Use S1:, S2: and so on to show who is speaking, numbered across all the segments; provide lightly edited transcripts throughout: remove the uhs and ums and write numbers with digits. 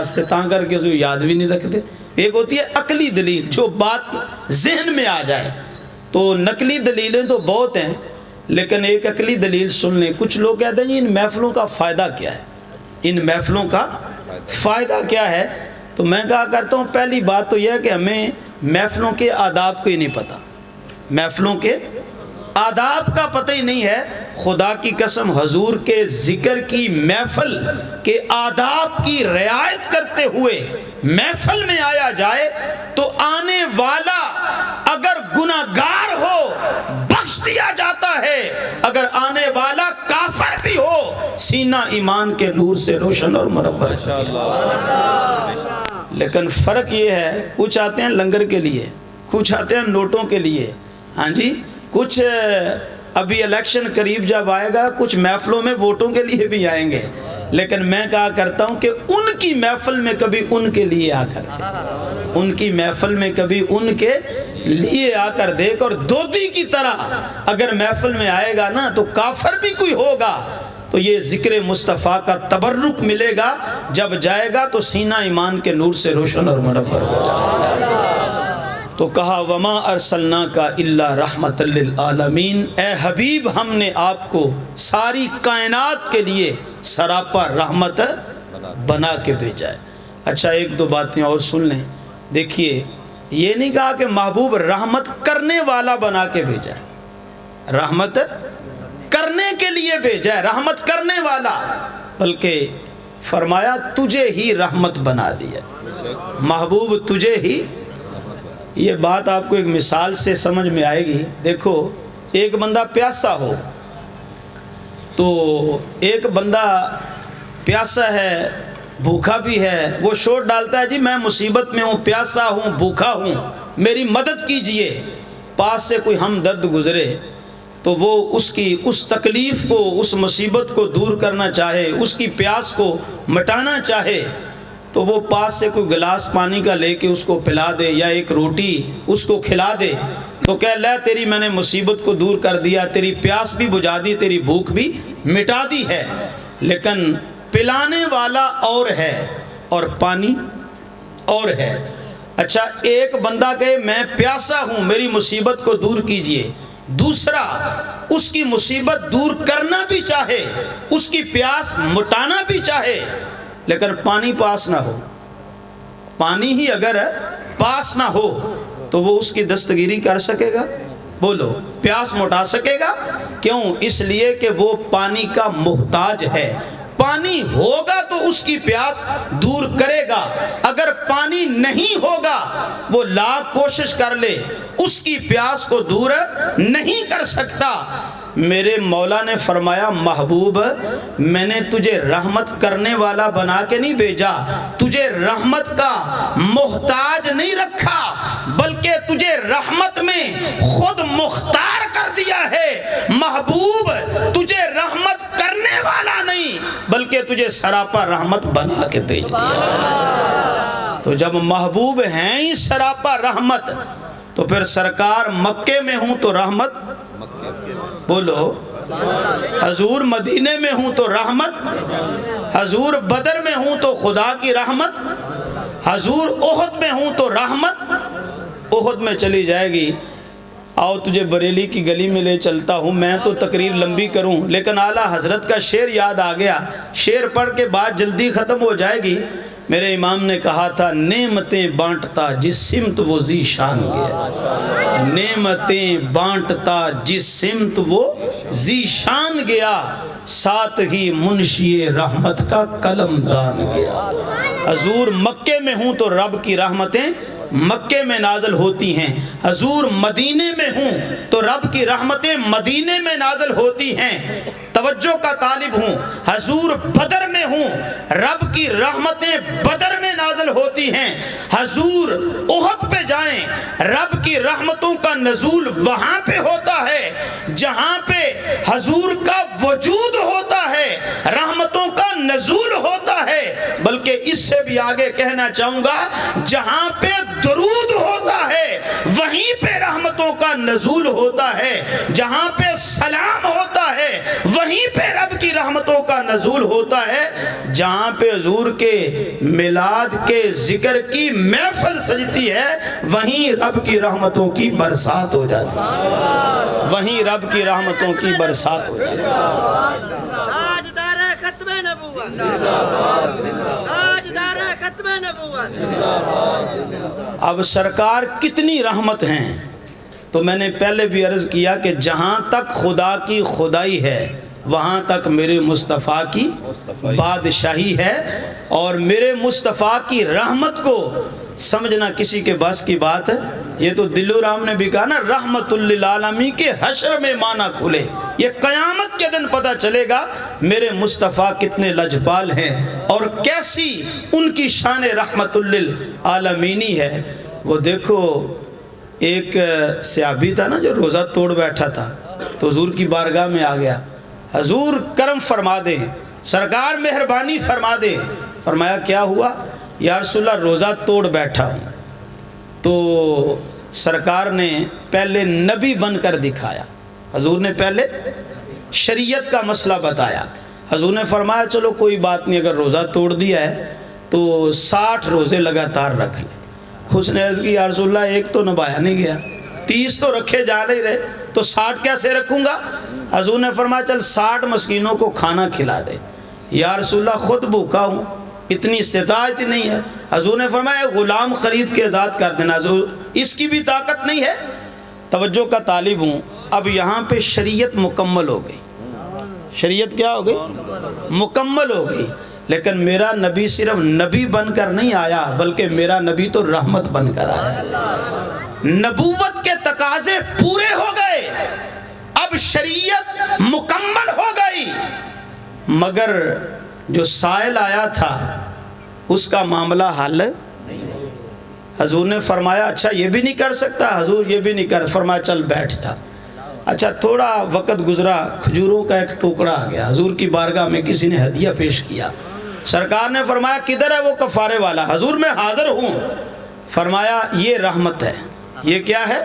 S1: واسطے تاں کر کے اس کو یاد بھی نہیں رکھتے. ایک ہوتی ہے عقلی دلیل جو بات ذہن میں آ جائے. تو نقلی دلیلیں تو بہت ہیں لیکن ایک عقلی دلیل سن لیں. کچھ لوگ کہتے ہیں جی ان محفلوں کا فائدہ کیا ہے, ان محفلوں کا فائدہ کیا ہے. تو میں کہا کرتا ہوں پہلی بات تو یہ ہے کہ ہمیں محفلوں کے آداب کو ہی نہیں پتہ, محفلوں کے آداب کا پتہ ہی نہیں ہے. خدا کی قسم حضور کے ذکر کی محفل کے آداب کی رعایت کرتے ہوئے محفل میں آیا جائے تو آنے والا اگر گناہگار ہو بخش دیا جاتا ہے, اگر آنے والا کافر بھی ہو سینہ ایمان کے نور سے روشن اور منور. لیکن فرق یہ ہے کچھ آتے ہیں لنگر کے لیے, کچھ آتے ہیں نوٹوں کے لیے. ہاں جی, کچھ ابھی الیکشن قریب جب آئے گا کچھ محفلوں میں ووٹوں کے لیے بھی آئیں گے. لیکن میں کہا کرتا ہوں کہ ان کی محفل میں کبھی ان کے لیے آ کر دیکھ, ان کی محفل میں کبھی ان کے لیے آ کر دیکھ. اور دودی کی طرح اگر محفل میں آئے گا نا تو کافر بھی کوئی ہوگا تو یہ ذکر مصطفیٰ کا تبرک ملے گا. جب جائے گا تو سینہ ایمان کے نور سے روشن اور منور ہو جائے گا. تو کہا وما ارسلناک الا رحمت للعالمین, اے حبیب ہم نے آپ کو ساری کائنات کے لیے سراپا رحمت بنا کے بھیجا ہے. اچھا ایک دو باتیں اور سن لیں. دیکھیے یہ نہیں کہا کہ محبوب رحمت کرنے والا بنا کے بھیجا ہے, رحمت کرنے کے لیے بھیجا ہے, رحمت کرنے والا, بلکہ فرمایا تجھے ہی رحمت بنا دیا, محبوب تجھے ہی. یہ بات آپ کو ایک مثال سے سمجھ میں آئے گی. دیکھو ایک بندہ پیاسا ہو, تو ایک بندہ پیاسا ہے بھوکا بھی ہے, وہ شور ڈالتا ہے جی میں مصیبت میں ہوں, پیاسا ہوں, بھوکا ہوں, میری مدد کیجئے. پاس سے کوئی ہمدرد گزرے تو وہ اس کی اس تکلیف کو, اس مصیبت کو دور کرنا چاہے, اس کی پیاس کو مٹانا چاہے, تو وہ پاس سے کوئی گلاس پانی کا لے کے اس کو پلا دے یا ایک روٹی اس کو کھلا دے تو کہہ لے تیری میں نے مصیبت کو دور کر دیا, تیری پیاس بھی بجھا دی, تیری بھوک بھی مٹا دی ہے. لیکن پلانے والا اور ہے اور پانی اور ہے. اچھا ایک بندہ کہے میں پیاسا ہوں میری مصیبت کو دور کیجئے, دوسرا اس کی مصیبت دور کرنا بھی چاہے, اس کی پیاس مٹانا بھی چاہے, لیکن پانی پاس نہ ہو. پانی ہی اگر پاس نہ ہو تو وہ اس کی دستگیری کر سکے گا؟ بولو پیاس مٹا سکے گا؟ کیوں؟ اس لیے کہ وہ پانی کا محتاج ہے. پانی ہوگا تو اس کی پیاس دور کرے گا, اگر پانی نہیں ہوگا وہ لاکھ کوشش کر لے اس کی پیاس کو دور نہیں کر سکتا. میرے مولا نے فرمایا محبوب میں نے تجھے رحمت کرنے والا بنا کے نہیں بھیجا, تجھے رحمت کا محتاج نہیں رکھا, بلکہ تجھے رحمت میں خود مختار کر دیا ہے. محبوب تجھے رحمت کرنے والا نہیں بلکہ تجھے سراپا رحمت بنا کے بھیج دیا. تو جب محبوب ہیں ہی سراپا رحمت تو پھر سرکار مکے میں ہوں تو رحمت, بولو حضور مدینے میں ہوں تو رحمت, حضور بدر میں ہوں تو خدا کی رحمت, حضور احد میں ہوں تو رحمت. احد میں چلی جائے گی, آؤ تجھے بریلی کی گلی میں لے چلتا ہوں. میں تو تقریر لمبی کروں لیکن اعلیٰ حضرت کا شعر یاد آ گیا, شعر پڑھ کے بات جلدی ختم ہو جائے گی. میرے امام نے کہا تھا نعمتیں بانٹتا جس سمت وہ ذی شان گیا, نعمتیں بانٹتا جس سمت وہ ذی شان گیا, ساتھ ہی منشی رحمت کا قلم دان گیا. حضور مکے میں ہوں تو رب کی رحمتیں مکے میں نازل ہوتی ہیں, حضور مدینے میں ہوں تو رب کی رحمتیں مدینے میں نازل ہوتی ہیں. توجہ کا طالب ہوں, حضور بدر میں ہوں رب کی رحمتیں بدر میں نازل ہوتی ہیں. حضور احد پہ جائیں رب کی رحمتوں کا نزول وہاں پہ ہوتا ہے جہاں پہ حضور کا وجود ہوتا ہے, رحمتوں کا نزول ہوتا ہے. بلکہ اس سے بھی آگے کہنا چاہوں گا جہاں پہ درود ہوتا ہے وہیں پہ رحمتوں کا نزول ہوتا ہے, جہاں پہ سلام ہوتا ہے وہیں وہیں پہ رب کی رحمتوں کا نزول ہوتا ہے جہاں پہ حضور کے میلاد کے ذکر کی محفل سجتی ہے، وہیں رب کی رحمتوں کی برسات ہو جاتی ہے، وہیں رب کی رحمتوں کی برسات ہو جاتی ہے۔
S2: ختم نبوت، تاجدار ختم نبوت۔
S1: اب سرکار کتنی رحمت ہیں، تو میں نے پہلے بھی عرض کیا کہ جہاں تک خدا کی خدائی ہے وہاں تک میرے مصطفیٰ کی بادشاہی ہے، اور میرے مصطفیٰ کی رحمت کو سمجھنا کسی کے بس کی بات ہے؟ یہ تو دلو رام نے بھی کہا نا، رحمت للعالمین کے حشر میں معنی کھلے، یہ قیامت کے دن پتہ چلے گا میرے مصطفیٰ کتنے لجپال ہیں اور کیسی ان کی شان رحمت للعالمینی ہے۔ وہ دیکھو ایک صحابی تھا نا جو روزہ توڑ بیٹھا تھا، تو حضور کی بارگاہ میں آ گیا، حضور کرم فرما دیں، سرکار مہربانی فرما دیں۔ فرمایا کیا ہوا؟ یا رسول اللہ روزہ توڑ بیٹھا ہوں۔ تو سرکار نے پہلے نبی بن کر دکھایا، حضور نے پہلے شریعت کا مسئلہ بتایا۔ حضور نے فرمایا چلو کوئی بات نہیں، اگر روزہ توڑ دیا ہے تو 60 روزے لگاتار رکھ لیں۔ اس نے عرض کی یا رسول اللہ ایک تو نبھایا نہیں گیا، 30 تو رکھے جا نہیں رہے، تو 60 کیسے رکھوں گا؟ حضور نے فرمایا چل 60 مسکینوں کو کھانا کھلا دے۔ یا رسول اللہ خود بھوکا ہوں، اتنی استطاعت نہیں ہے۔ حضور نے فرمایا غلام خرید کے آزاد کر دینا، حضور اس کی بھی طاقت نہیں ہے۔ توجہ کا طالب ہوں، اب یہاں پہ شریعت مکمل ہو گئی۔ شریعت کیا ہو گئی؟ مکمل ہو گئی۔ لیکن میرا نبی صرف نبی بن کر نہیں آیا، بلکہ میرا نبی تو رحمت بن کر آیا۔ نبوت کے تقاضے پورے ہو گئے، اب شریعت مکمل ہو گئی، مگر جو سائل آیا تھا اس کا معاملہ حل حضور نے فرمایا اچھا یہ بھی نہیں کر سکتا؟ حضور یہ بھی نہیں کر، فرمایا چل بیٹھ جا۔ اچھا تھوڑا وقت گزرا، کھجوروں کا ایک ٹکڑا آ گیا، حضور کی بارگاہ میں کسی نے ہدیہ پیش کیا۔ سرکار نے فرمایا کدھر ہے وہ کفارے والا؟ حضور میں حاضر ہوں۔ فرمایا یہ رحمت ہے۔ یہ کیا ہے؟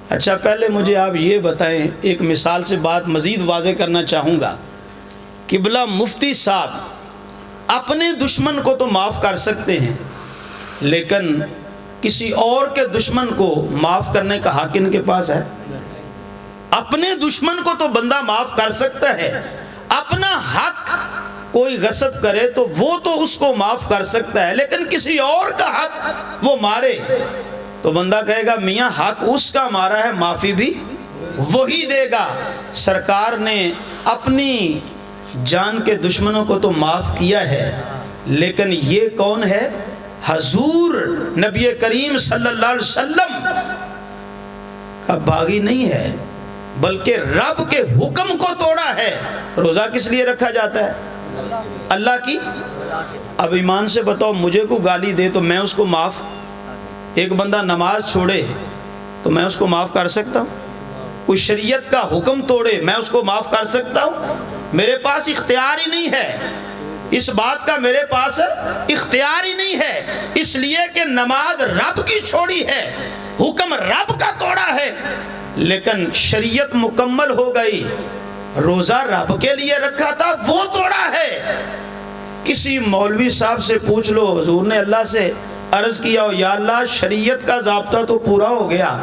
S1: اچھا پہلے مجھے آپ یہ بتائیں، ایک مثال سے بات مزید واضح کرنا چاہوں گا۔ قبلہ مفتی صاحب اپنے دشمن کو تو معاف کر سکتے ہیں، لیکن کسی اور کے دشمن کو معاف کرنے کا حق ان کے پاس ہے؟ اپنے دشمن کو تو بندہ معاف کر سکتا ہے، اپنا حق کوئی غصب کرے تو وہ تو اس کو معاف کر سکتا ہے، لیکن کسی اور کا حق وہ مارے تو بندہ کہے گا میاں حق اس کا مارا ہے، معافی بھی وہی دے گا۔ سرکار نے اپنی جان کے دشمنوں کو تو معاف کیا ہے، لیکن یہ کون ہے؟ حضور نبی کریم صلی اللہ علیہ وسلم کا باغی نہیں ہے، بلکہ رب کے حکم کو توڑا ہے۔ روزہ کس لیے رکھا جاتا ہے؟ اللہ کی۔ اب ایمان سے بتاؤ مجھے کو گالی دے تو میں اس کو معاف، ایک بندہ نماز چھوڑے تو میں اس کو معاف کر سکتا ہوں؟ کوئی شریعت کا حکم توڑے میں اس کو معاف کر سکتا ہوں؟ میرے پاس اختیار ہی نہیں ہے، اس بات کا میرے پاس اختیار ہی نہیں ہے، اس لیے کہ نماز رب کی چھوڑی ہے، حکم رب کا توڑا ہے، لیکن شریعت مکمل ہو گئی۔ روزہ رب کے لیے رکھا تھا وہ توڑا ہے۔ کسی مولوی صاحب سے پوچھ لو، حضور نے اللہ سے عرض کیا یا اللہ شریعت کا ضابطہ تو پورا ہو گیا،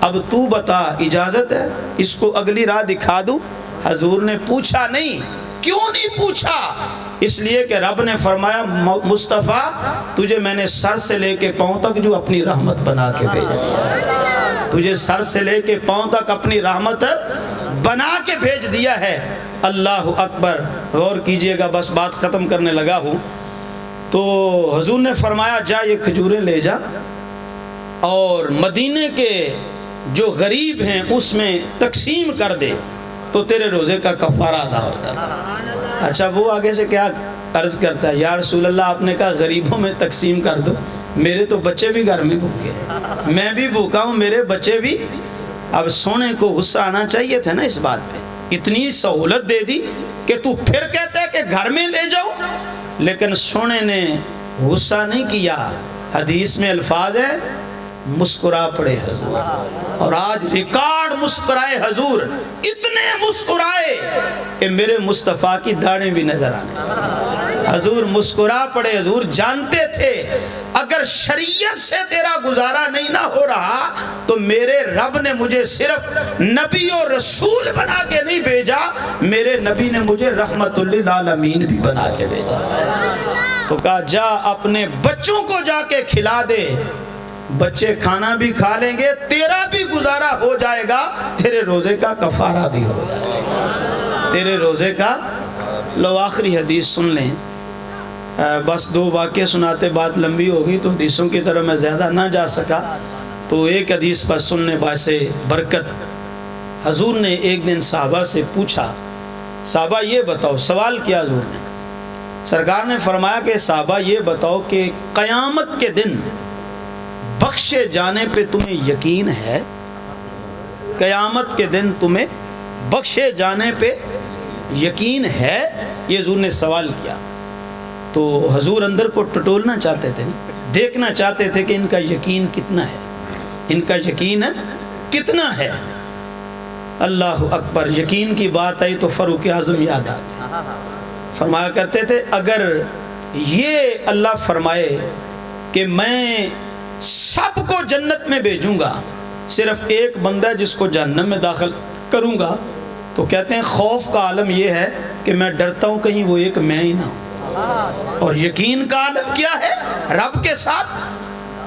S1: اب تو بتا اجازت ہے اس کو اگلی راہ دکھا دوں؟ حضور نے پوچھا نہیں۔ کیوں نہیں پوچھا؟ اس لیے کہ رب نے فرمایا مصطفیٰ تجھے میں نے سر سے لے کے پاؤں تک جو اپنی رحمت بنا کے بھیج دیا، تجھے سر سے لے کے پاؤں تک اپنی رحمت بنا کے بھیج دیا ہے۔ اللہ اکبر۔ غور کیجئے گا، بس بات ختم کرنے لگا ہوں۔ تو حضور نے فرمایا جا یہ کھجوریں لے جا اور مدینے کے جو غریب ہیں اس میں تقسیم کر دے تو تیرے روزے کا کفارہ ادا ہو جائے۔ اچھا وہ آگے سے کیا عرض کرتا ہے؟ یا رسول اللہ آپ نے کہا غریبوں میں تقسیم کر دو، میرے تو بچے بھی گھر میں بھوکے، میں بھی بھوکا ہوں، میرے بچے بھی۔ اب سونے کو غصہ آنا چاہیے تھا نا اس بات پہ، اتنی سہولت دے دی کہ تو پھر کہتا ہے کہ گھر میں لے جاؤ، لیکن سونے نے غصہ نہیں کیا۔ حدیث میں الفاظ ہے مسکرا پڑے حضور، اور آج ریکارڈ مسکرائے حضور، اتنے مسکرائے کہ میرے مصطفیٰ کی داڑھیں بھی نظر آنے۔ حضور مسکرا پڑے، حضور جانتے تھے اگر شریعت سے تیرا گزارا نہیں نہ ہو رہا تو میرے رب نے مجھے صرف نبی اور رسول بنا کے نہیں بھیجا، میرے نبی نے مجھے رحمت للعالمین بھی بنا کے بھیجا۔ تو کہا جا اپنے بچوں کو جا کے کھلا دے، بچے کھانا بھی کھا لیں گے، تیرا بھی گزارا ہو جائے گا، تیرے روزے کا کفارہ بھی ہو جائے گا، تیرے روزے کا۔ لو آخری حدیث سن لیں، بس 2 واقعے سناتے بات لمبی ہوگی تو حدیثوں کی طرح میں زیادہ نہ جا سکا، تو ایک حدیث پر سننے باعث برکت۔ حضور نے ایک دن صحابہ سے پوچھا، صحابہ یہ بتاؤ، سوال کیا حضور نے، سرکار نے فرمایا کہ صحابہ یہ بتاؤ کہ قیامت کے دن بخشے جانے پہ تمہیں یقین ہے؟ قیامت کے دن تمہیں بخشے جانے پہ یقین ہے؟ یہ حضور نے سوال کیا۔ تو حضور اندر کو ٹٹولنا چاہتے تھے، دیکھنا چاہتے تھے کہ ان کا یقین کتنا ہے، ان کا یقین کتنا ہے۔ اللہ اکبر، یقین کی بات آئی تو فاروق اعظم یاد آ گیا، فرمایا کرتے تھے اگر یہ اللہ فرمائے کہ میں سب کو جنت میں بھیجوں گا، صرف ایک بندہ جس کو جہنم میں داخل کروں گا، تو کہتے ہیں خوف کا عالم یہ ہے کہ میں ڈرتا ہوں کہیں وہ ایک میں ہی نہ ہوں۔ اور یقین کا عالم کیا ہے؟ رب کے ساتھ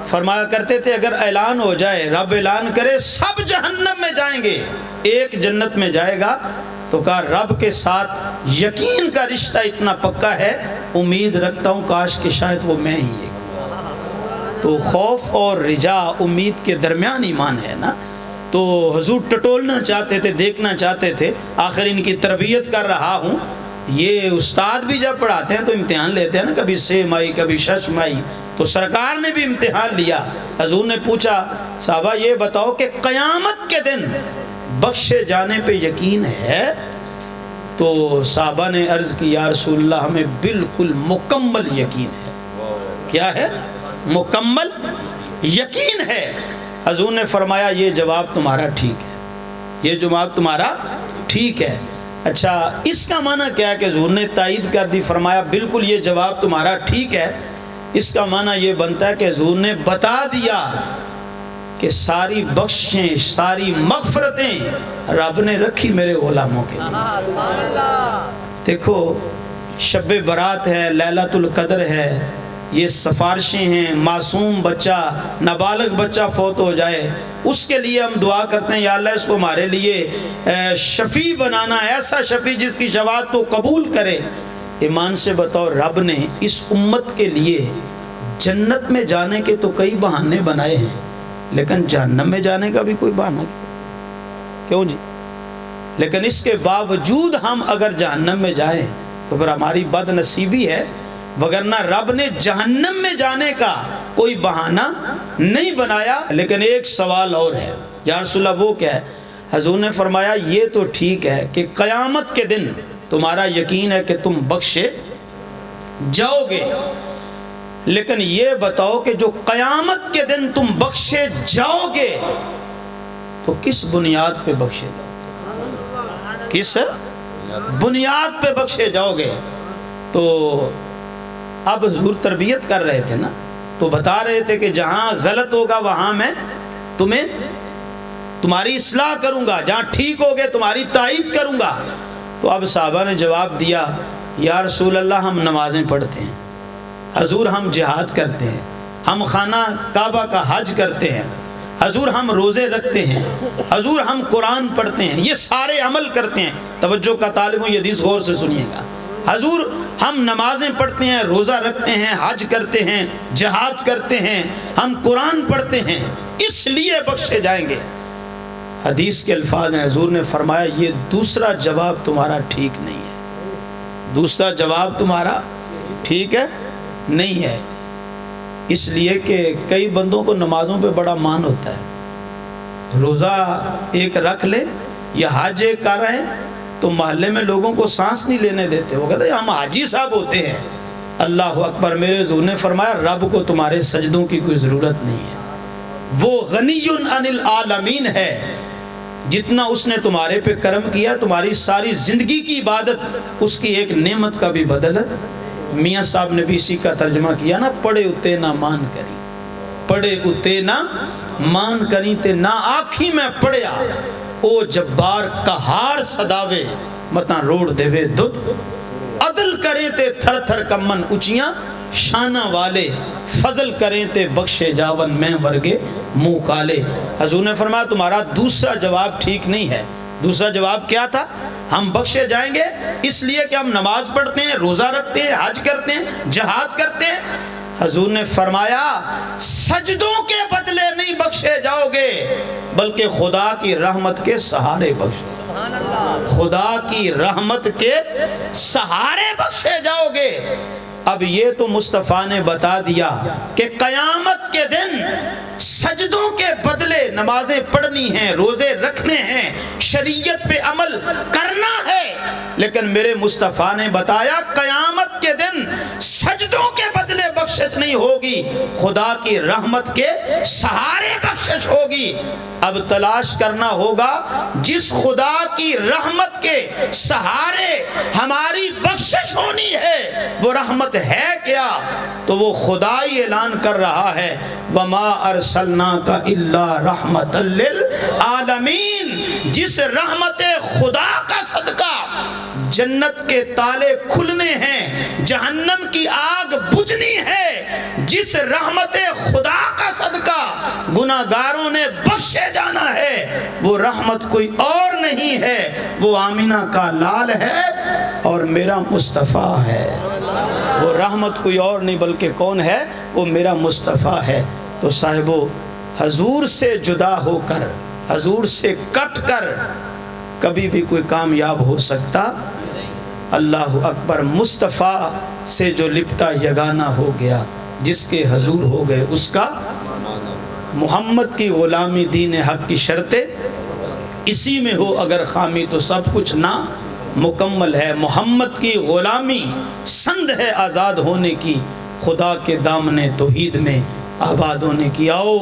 S1: فرمایا کرتے تھے اگر اعلان ہو جائے، رب اعلان کرے سب جہنم میں جائیں گے، ایک جنت میں جائے گا، تو کہا رب کے ساتھ یقین کا رشتہ اتنا پکا ہے، امید رکھتا ہوں کاش کہ شاید وہ میں ہی ایک۔ تو خوف اور رجا، امید کے درمیان ایمان ہے نا۔ تو حضور ٹٹولنا چاہتے تھے، دیکھنا چاہتے تھے، آخر ان کی تربیت کر رہا ہوں۔ یہ استاد بھی جب پڑھاتے ہیں تو امتحان لیتے ہیں نا، کبھی سیم آئی کبھی ششم آئی، تو سرکار نے بھی امتحان لیا۔ حضور نے پوچھا صحابہ یہ بتاؤ کہ قیامت کے دن بخشے جانے پہ یقین ہے؟ تو صحابہ نے عرض کی یا رسول اللہ ہمیں بالکل مکمل یقین ہے۔ کیا ہے؟ مکمل یقین ہے۔ حضور نے فرمایا یہ جواب تمہارا ٹھیک ہے، یہ جواب تمہارا ٹھیک ہے۔ اچھا اس کا معنی کیا ہے کہ حضور نے تائید کر دی، فرمایا بالکل یہ جواب تمہارا ٹھیک ہے؟ اس کا معنی یہ بنتا ہے کہ حضور نے بتا دیا کہ ساری بخشیں، ساری مغفرتیں رب نے رکھی میرے غلاموں کے لیے۔ دیکھو شب برات ہے، لیلۃ القدر ہے، یہ سفارشیں ہیں، معصوم بچہ، نابالغ بچہ فوت ہو جائے اس کے لیے ہم دعا کرتے ہیں یا اللہ اس کو ہمارے لیے شفیع بنانا، ایسا شفیع جس کی شفاعت تو قبول کرے۔ ایمان سے بتاؤ رب نے اس امت کے لیے جنت میں جانے کے تو کئی بہانے بنائے ہیں، لیکن جہنم میں جانے کا بھی کوئی بہانہ کیوں جی؟ لیکن اس کے باوجود ہم اگر جہنم میں جائیں تو پھر ہماری بد نصیبی ہے، وگرنہ رب نے جہنم میں جانے کا کوئی بہانہ نہیں بنایا۔ لیکن ایک سوال اور ہے یا رسول اللہ، وہ کیا ہے؟ حضور نے فرمایا یہ تو ٹھیک ہے کہ قیامت کے دن تمہارا یقین ہے کہ تم بخشے جاؤ گے، لیکن یہ بتاؤ کہ جو قیامت کے دن تم بخشے جاؤ گے تو کس بنیاد پہ بخشے جاؤ؟ کس بنیاد پہ بخشے جاؤ گے؟ تو اب حضور تربیت کر رہے تھے نا، تو بتا رہے تھے کہ جہاں غلط ہوگا وہاں میں تمہاری اصلاح کروں گا، جہاں ٹھیک ہوگے تمہاری تائید کروں گا۔ تو اب صحابہ نے جواب دیا یا رسول اللہ ہم نمازیں پڑھتے ہیں، حضور ہم جہاد کرتے ہیں، ہم خانہ کعبہ کا حج کرتے ہیں، حضور ہم روزے رکھتے ہیں، حضور ہم قرآن پڑھتے ہیں، یہ سارے عمل کرتے ہیں۔ توجہ کا طالب ہوں، یہ حدیث غور سے سنیے گا۔ حضور ہم نمازیں پڑھتے ہیں، روزہ رکھتے ہیں، حج کرتے ہیں، جہاد کرتے ہیں، ہم قرآن پڑھتے ہیں، اس لیے بخشے جائیں گے۔ حدیث کے الفاظ ہیں، حضور نے فرمایا یہ دوسرا جواب تمہارا ٹھیک نہیں ہے، دوسرا جواب تمہارا ٹھیک ہے نہیں ہے، اس لیے کہ کئی بندوں کو نمازوں پہ بڑا مان ہوتا ہے، روزہ ایک رکھ لے یا حج ایک کر رہے ہیں تو محلے میں لوگوں کو سانس نہیں لینے دیتے، وہ کہتے ہیں ہم حاجی صاحب ہوتے ہیں۔ اللہ اکبر، میرے حضور نے فرمایا رب کو تمہارے سجدوں کی کوئی ضرورت نہیں ہے، وہ غنی عن العالمین ہے، جتنا اس نے تمہارے پہ کرم کیا، تمہاری ساری زندگی کی عبادت اس کی ایک نعمت کا بھی بدل ہے۔ میاں صاحب نے بھی اسی کا ترجمہ کیا نا، پڑے اتے نہ مان کری، پڑے اتے نہ مان کری تے نہ آکھی میں پڑیا، او جبار کہار صداوے متاں روڑ دے وے دھد، عدل کریں تے تھر تھر کمن اچیاں شانہ والے، فضل کریں تے بخشے جاون میں ورگے منہ کالے۔ حضور نے فرمایا تمہارا دوسرا جواب ٹھیک نہیں ہے۔ دوسرا جواب کیا تھا؟ ہم بخشے جائیں گے اس لیے کہ ہم نماز پڑھتے ہیں، روزہ رکھتے ہیں، حج کرتے ہیں، جہاد کرتے ہیں۔ حضور نے فرمایا سجدوں کے بدلے نہیں بخشے جاؤ گے، بلکہ خدا کی رحمت کے سہارے بخشے، خدا کی رحمت کے سہارے بخشے جاؤ گے۔ اب یہ تو مصطفیٰ نے بتا دیا کہ قیامت کے دن سجدوں کے بدلے نمازیں پڑھنی ہیں، روزے رکھنے ہیں، شریعت پہ عمل کرنا ہے، لیکن میرے مصطفیٰ نے بتایا قیامت کے دن سجدوں کے بدلے بخشش نہیں ہوگی، خدا کی رحمت کے سہارے بخشش ہوگی۔ اب تلاش کرنا ہوگا جس خدا کی رحمت کے سہارے ہماری بخشش ہونی ہے وہ رحمت ہے کیا؟ تو وہ خدا ہی اعلان کر رہا ہے وَمَا أَرْسَلْنَاكَ إِلَّا رَحْمَةً لِّلْعَالَمِينَ۔ جس رحمت خدا کا صدقہ جنت کے تالے کھلنے ہیں، جہنم کی آگ بجھنی ہے، جس رحمت خدا کا صدقہ گناہگاروں نے بخشے جانا ہے، وہ رحمت کوئی اور نہیں ہے، وہ آمینہ کا لال ہے اور میرا مصطفیٰ ہے۔ وہ رحمت کوئی اور نہیں بلکہ کون ہے؟ وہ میرا مصطفیٰ ہے۔ تو صاحبو، حضور سے جدا ہو کر، حضور سے کٹ کر کبھی بھی کوئی کامیاب ہو سکتا؟ اللہ اکبر۔ مصطفیٰ سے جو لپٹا یگانہ ہو گیا، جس کے حضور ہو گئے اس کا محمد کی غلامی دین حق کی شرطیں اسی میں ہو اگر خامی تو سب کچھ نہ مکمل ہے۔ محمد کی غلامی سند ہے آزاد ہونے کی، خدا کے دامن توحید میں آباد ہونے کی۔ آؤ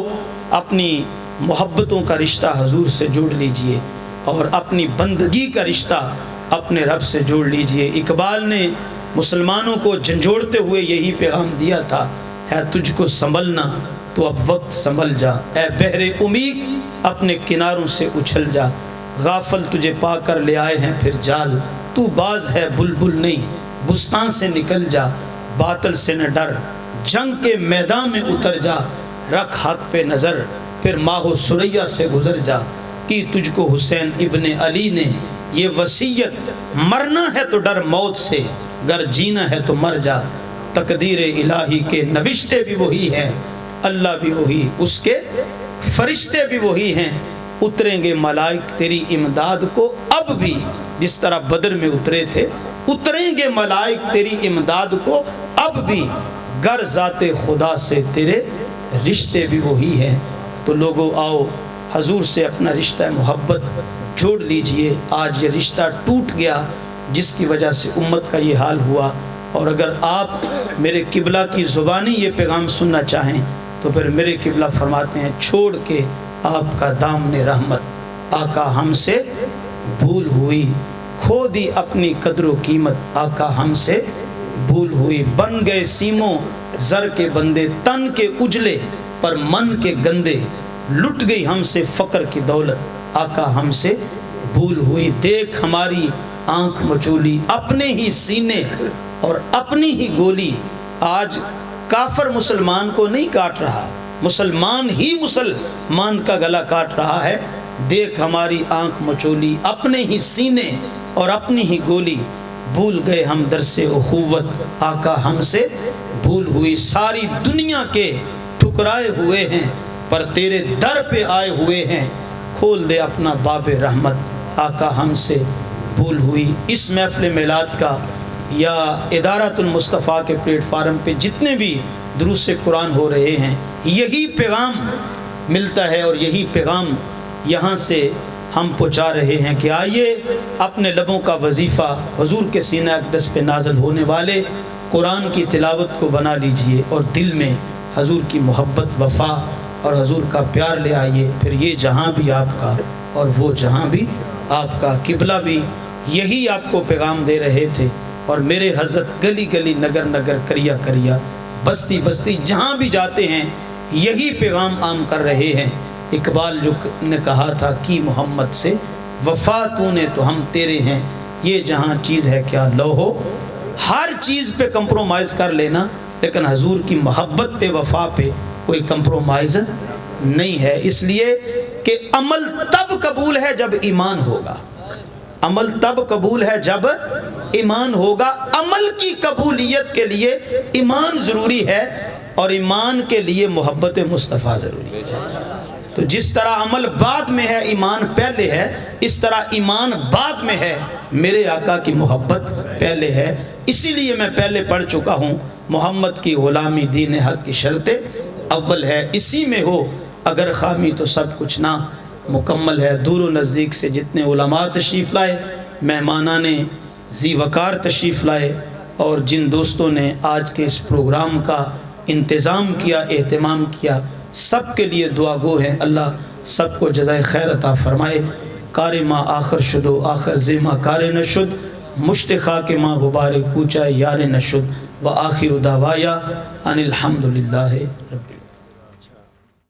S1: اپنی محبتوں کا رشتہ حضور سے جوڑ لیجئے اور اپنی بندگی کا رشتہ اپنے رب سے جوڑ لیجئے۔ اقبال نے مسلمانوں کو جھنجھوڑتے ہوئے یہی پیغام دیا تھا، ہے تجھ کو سنبھلنا تو اب وقت سنبھل جا، اے بحر امید اپنے کناروں سے اچھل جا، غافل تجھے پا کر لے آئے ہیں پھر جال، تو باز ہے بلبل نہیں بستان سے نکل جا، باطل سے نہ ڈر جنگ کے میدان میں اتر جا، رکھ حق پہ نظر پھر ماہ و سریا سے گزر جا، کی تجھ کو حسین ابن علی نے یہ وصیت، مرنا ہے تو ڈر موت سے گر جینا ہے تو مر جا، تقدیر الہی کے نوشتے بھی وہی ہیں، اللہ بھی وہی، اس کے فرشتے بھی وہی ہیں، اتریں گے ملائک تیری امداد کو اب بھی، جس طرح بدر میں اترے تھے، اتریں گے ملائک تیری امداد کو اب بھی، گر ذات خدا سے تیرے رشتے بھی وہی ہیں۔ تو لوگوں آؤ حضور سے اپنا رشتہ محبت جوڑ لیجئے۔ آج یہ رشتہ ٹوٹ گیا جس کی وجہ سے امت کا یہ حال ہوا، اور اگر آپ میرے قبلہ کی زبانی یہ پیغام سننا چاہیں تو پھر میرے قبلہ فرماتے ہیں چھوڑ کے آپ کا دامن رحمت آقا ہم سے بھول ہوئی، کھو دی اپنی قدر و قیمت آقا ہم سے بھول ہوئی، بن گئے سیموں زر کے بندے، تن کے اجلے پر من کے گندے، لٹ گئی ہم سے فقر کی دولت آقا ہم سے بھول ہوئی، دیکھ ہماری آنکھ مچولی اپنے ہی سینے اور اپنی ہی گولی، آج کافر مسلمان کو نہیں کاٹ رہا، مسلمان ہی مسلمان کا گلا کاٹ رہا ہے، دیکھ ہماری آنکھ مچولی اپنے ہی سینے اور اپنی ہی گولی، بھول گئے ہم درس اخوت آقا ہم سے بھول ہوئی، ساری دنیا کے ٹھکرائے ہوئے ہیں پر تیرے در پہ آئے ہوئے ہیں، کھول دے اپنا باب رحمت آقا ہم سے بھول ہوئی۔ اس محفل میلاد کا یا ادارۃ المصطفیٰ کے پلیٹ فارم پہ جتنے بھی دروس قرآن ہو رہے ہیں، یہی پیغام ملتا ہے اور یہی پیغام یہاں سے ہم پہنچا رہے ہیں کہ آئیے اپنے لبوں کا وظیفہ حضور کے سینہ اقدس پہ نازل ہونے والے قرآن کی تلاوت کو بنا لیجئے اور دل میں حضور کی محبت، وفا اور حضور کا پیار لے آئیے، پھر یہ جہاں بھی آپ کا اور وہ جہاں بھی آپ کا، قبلہ بھی یہی آپ کو پیغام دے رہے تھے، اور میرے حضرت گلی گلی نگر نگر کریا کریا بستی بستی جہاں بھی جاتے ہیں یہی پیغام عام کر رہے ہیں۔ اقبال جو نے کہا تھا کی محمد سے وفا تو نے تو ہم تیرے ہیں، یہ جہاں چیز ہے کیا لوہو، ہر چیز پہ کمپرومائز کر لینا، لیکن حضور کی محبت پہ وفا پہ کوئی کمپرومائز نہیں ہے، اس لیے کہ عمل تب قبول ہے جب ایمان ہوگا، عمل تب قبول ہے جب ایمان ہوگا۔ عمل کی قبولیت کے لیے ایمان ضروری ہے، اور ایمان کے لیے محبت مصطفیٰ ضروری ہے۔ تو جس طرح عمل بعد میں ہے ایمان پہلے ہے، اس طرح ایمان بعد میں ہے، میرے آقا کی محبت پہلے ہے۔ اسی لیے میں پہلے پڑھ چکا ہوں، محمد کی غلامی دین حق کی شرط اول ہے، اسی میں ہو اگر خامی تو سب کچھ نہ مکمل ہے۔ دور و نزدیک سے جتنے علماء تشریف لائے، مہمانان ذی وقار تشریف لائے، اور جن دوستوں نے آج کے اس پروگرام کا انتظام کیا، اہتمام کیا، سب کے لیے دعا گو ہیں، اللہ سب کو جزائے خیر عطا فرمائے۔ کار ما آخر شد و آخر زیما کار نشد، مشت خاک ما غبار کوچہ یار نشد، و آخر دعوایا ان الحمدللہ رب